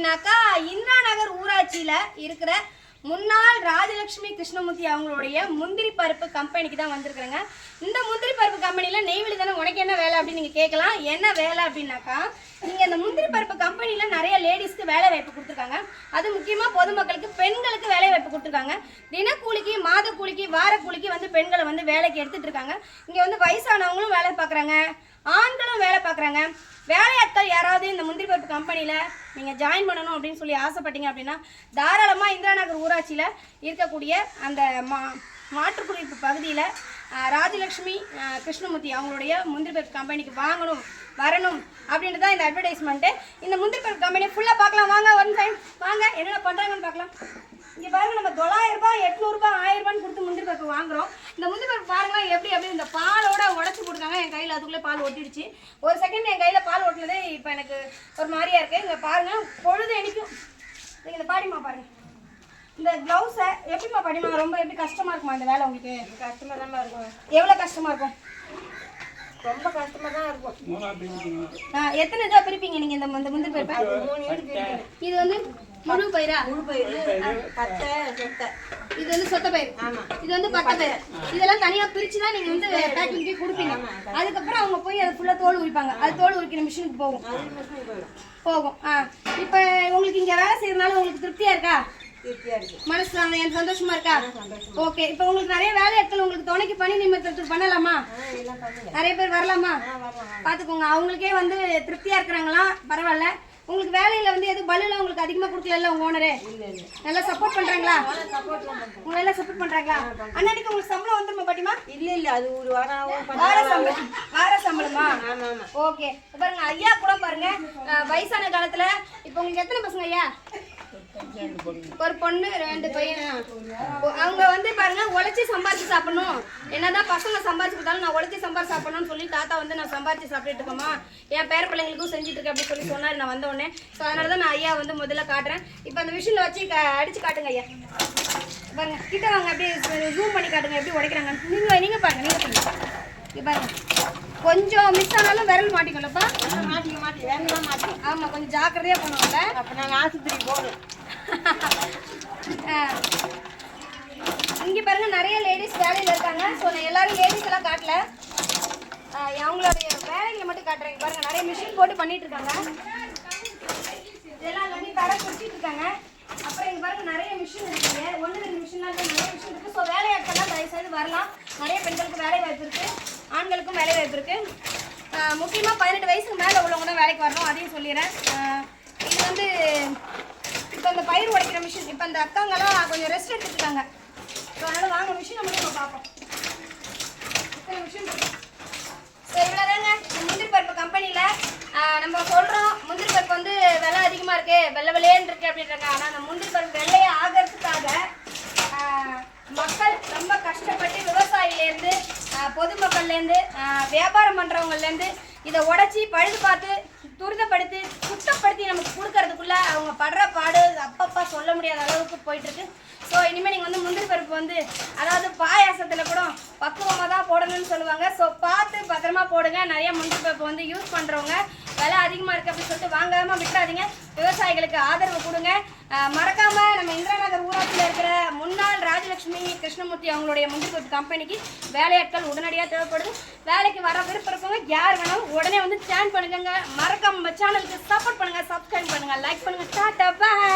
அப்படின்னாக்கா இந்திரா நகர் ஊராட்சியில இருக்கிற முன்னாள் ராஜலட்சுமி கிருஷ்ணமூர்த்தி அவங்களுடைய முந்திரி பருப்பு கம்பெனிக்கு தான் வந்திருக்கிறேங்க. இந்த முந்திரி பருப்பு கம்பெனியில் நெய்வேலி தானே, உனக்கு என்ன வேலை அப்படின்னு நீங்கள் கேட்கலாம். என்ன வேலை அப்படின்னாக்கா, நீங்கள் இந்த முந்திரி பருப்பு கம்பெனியில் நிறைய லேடிஸ்க்கு வேலை வாய்ப்பு கொடுத்துருக்காங்க. அது முக்கியமாக பொதுமக்களுக்கு பெண்களுக்கு வேலை வாய்ப்பு கொடுத்துருக்காங்க. தினக்கூலிக்கு, மாத கூலிக்கு, வார கூலிக்கு வந்து பெண்களை வந்து வேலைக்கு எடுத்துகிட்டு இருக்காங்க. இங்கே வந்து வயசானவங்களும் வேலை பார்க்குறாங்க, ஆண்களும் வேலை பார்க்குறாங்க. வேலையாட்கள் யாராவது இந்த முந்திரி பருப்பு கம்பெனியில் நீங்கள் ஜாயின் பண்ணணும் அப்படின்னு சொல்லி ஆசைப்பட்டீங்க அப்படின்னா தாராளமாக இந்திரா நகர் ஊராட்சியில் இருக்கக்கூடிய அந்த மாற்றுக்குடியிருப்பு பகுதியில் ராஜலட்சுமி கிருஷ்ணமூர்த்தி அவங்களுடைய முந்திரி பருப்பு கம்பெனிக்கு வரணும் அப்படின்ட்டு தான் இந்த அட்வர்டைஸ்மெண்ட்டு. இந்த முந்திரி பருப்பு கம்பெனியை ஃபுல்லாக பார்க்கலாம் வாங்க. ஒன் டைம் வாங்க, என்னென்ன பண்ணுறாங்கன்னு பார்க்கலாம். இங்கே பாருங்க, நம்ம 900 ரூபாய் 800 ரூபாய் 1000 ரூபான்னு கொடுத்து முந்திரி பருப்பு வாங்குறோம். இந்த முந்திரி பருப்பு பாருங்களேன் எப்படி இந்த பாலோட உடச்சி கொடுத்தாங்க. என் கையில் அதுக்குள்ளே பால் ஒட்டிடுச்சு. ஒரு செகண்ட் என் கையில் பால் ஒட்டினதே இப்போ எனக்கு ஒரு மாதிரியா இருக்குது. இங்கே பாருங்கள், பொழுது எனக்கும் இந்த பாடிமா பாருங்க. இந்த க்ளவுஸை எப்படிமா பாடிமா, ரொம்ப எப்படி கஷ்டமாக இருக்குமா இந்த வேலை உங்களுக்கு? கஷ்டமாக தான் இருக்கும். எவ்வளோ கஷ்டமாக இருக்கும்? ரொம்ப கஷ்டமாக தான் இருக்கும். எத்தனை இதாக பிரிப்பீங்க நீங்கள் இந்த முந்திரி பருப்பை? இது வந்து முழு பயிரா? முழு பயிர், பச்சை, சொத்தை. இது வந்து சொத்தை பயிர். ஆமாம். இது வந்து பட்டை பயிர். இதெல்லாம் தனியாக பிரித்து தான் நீங்கள் வந்து பேக்கிங்க்கு கொடுப்பீங்க. அதுக்கப்புறம் அவங்க போய் அதை ஃபுல்லாக தோல் உரிப்பாங்க. அது தோல் உரிக்கிற மிஷினுக்கு போகும். இப்போ உங்களுக்கு இங்கே வேலை செய்யறதுனால உங்களுக்கு திருப்தியாக இருக்கா? மனசு எனக்கு சந்தோஷமா இருக்கா? ஓகே. இப்போ உங்களுக்கு நிறைய வேலையாட்கள் உங்களுக்கு துணைக்கு பணி நிமித்தத்துக்கு பண்ணலாமா? நிறைய பேர் வரலாமா? பார்த்துக்கோங்க. அவங்களுக்கே வந்து திருப்தியா இருக்கிறாங்களா? பரவாயில்ல. உங்களுக்கு வேலையில வந்து எதுவும் பல்லுல உங்களுக்கு அதிகமா கொடுக்கல உங்க ஓனரே? நல்லா சப்போர்ட் பண்றாங்களா? உங்களை எல்லாம் சப்போர்ட் பண்றாங்களா? அன்னைக்கு உங்களுக்கு சம்பளம் வந்துருமா பாட்டிமா? இல்ல அது ஒரு வார சம்பளமா? ஓகே. பாருங்க ஐயா கூட பாருங்க, வயசான காலத்துல இப்போ உங்களுக்கு எத்தனை பசங்க ஐயா? ஒரு பொண்ணு 2 பையன். அவங்க வந்து பாருங்க உழைச்சி சம்பாரிச்சு சாப்பிடணும். என்னதான் பசங்க சம்பாரிச்சு கொடுத்தாலும் நான் உழைச்சி சம்பாரிச்சு சாப்பிடணும்னு சொல்லி தாத்தா வந்து நான் சம்பாரிச்சு சாப்பிட்டுட்டு இருக்கோமா, என் பேர பிள்ளைங்களுக்கும் செஞ்சுட்டு இருக்கேன் அப்படின்னு சொல்லி சொன்னாரு. நான் வந்த உடனே ஸோ அதனாலதான் நான் ஐயா வந்து முதல்ல காட்டுறேன். இப்போ அந்த மிஷினில் வச்சு அடிச்சு காட்டுங்க ஐயா. பாருங்க, கிட்ட வாங்க, அப்படியே ஜூம் பண்ணி காட்டுங்க எப்படி உடைக்கிறாங்க. நீங்க பாருங்க, நீங்க பண்ணுங்க. இங்க பாருங்க, கொஞ்சம் மிஸ் ஆனாலும் விரல் மாட்டிக்கலப்பா. மாட்டி. ஆமா, கொஞ்சம் ஜாக்கிரதையா பண்ணுவாங்க. அப்ப நாங்கள் ஆஸ்பத்திரி போகணும். இங்கே பாருங்க நிறைய லேடிஸ் வேலையில் இருக்காங்க. ஸோ நான் எல்லாரும் லேடிஸ் எல்லாம் காட்டல, அவங்களுடைய வேலைகளை மட்டும் காட்டுறேன். பாருங்க நிறைய மிஷின் போட்டு பண்ணிட்டு இருக்காங்க. இதெல்லாம் வந்து தர குடிச்சிட்டு இருக்காங்க. அப்புறம் இங்கே பாருங்க நிறைய மிஷின் இருக்குங்க. 1-2 மிஷின்லாம் நிறைய மிஷின் இருக்கு. ஸோ வேலையாட்கள்லாம் தயவுசெய்து வரலாம். நிறைய பெண்களுக்கு வேலை வாய்ப்பு இருக்கு, ஆண்களுக்கும் வேலை வாய்ப்பு இருக்கு. முக்கியமாக 18 வயசுக்கு மேலே உள்ளவங்க தான் வேலைக்கு வரணும், அதையும் சொல்லிடுறேன். இது வந்து இப்போ இந்த பயிர் உடைக்கிற மிஷின். இப்போ இந்த அக்காங்கெல்லாம் கொஞ்சம் ரெஸ்ட் எடுத்துக்கிட்டாங்க. ஸோ அதனால் வாங்க மிஷினை மட்டும் நம்ம பார்ப்போம். இத்தனை மிஷின் இருக்கு. ஸோ இவ்வளோ தாங்க முந்திரி பருப்பு கம்பெனியில் நம்ம சொல்கிறோம். முந்திரி பருப்பு வந்து விலை அதிகமாக இருக்குது, வெள்ளை வெள்ளையன்னு இருக்குது அப்படின்றாங்க. ஆனால் அந்த முந்திரி பருப்பு வெள்ளையை ஆகிறதுக்காக மக்கள் ரொம்ப கஷ்டப்பட்டு விவசாயிலேருந்து, பொதுமக்கள்லேருந்து, வியாபாரம் பண்ணுறவங்கலேருந்து இதை உடச்சி பழுது பார்த்து துரிதப்படுத்தி சுத்தப்படுத்தி நமக்கு கொடுக்கறதுக்குள்ள அவங்க படுற பாடு அப்பப்பா சொல்ல முடியாத அளவுக்கு போயிட்டுருக்கு. ஸோ இனிமேல் நீங்கள் வந்து முந்திரி பருப்பு வந்து அதாவது பாயாசத்தில் கூட பக்குவமாக தான் போடணும்னு சொல்லுவாங்க. ஸோ பார்த்து பத்திரமா போடுங்க. நிறைய முந்திரி பருப்பு வந்து யூஸ் பண்ணுறவங்க விலை அதிகமாக இருக்குது அப்படின்னு சொல்லிட்டு வாங்காமல் விட்டுறாதீங்க. விவசாயிகளுக்கு ஆதரவு கொடுங்க. மறக்காமல் நம்ம இந்திரா நகர் ஊராட்சியில் இருக்கிற முன்னாள் ராஜலட்சுமி கிருஷ்ணமூர்த்தி அவங்களுடைய முந்திரி பருப்பு கம்பெனிக்கு வேலையாட்கள் உடனடியாக தேவைப்படுது. வேலைக்கு வர விருப்பம் இருக்கவங்க யார் வேணாலும் உடனே வந்து சேன் பண்ணுங்க. மறக்காம சேனலுக்கு சப்போர்ட் பண்ணுங்க, சப்ஸ்கிரைப் பண்ணுங்க, லைக் பண்ணுங்க. டாடா பாய்.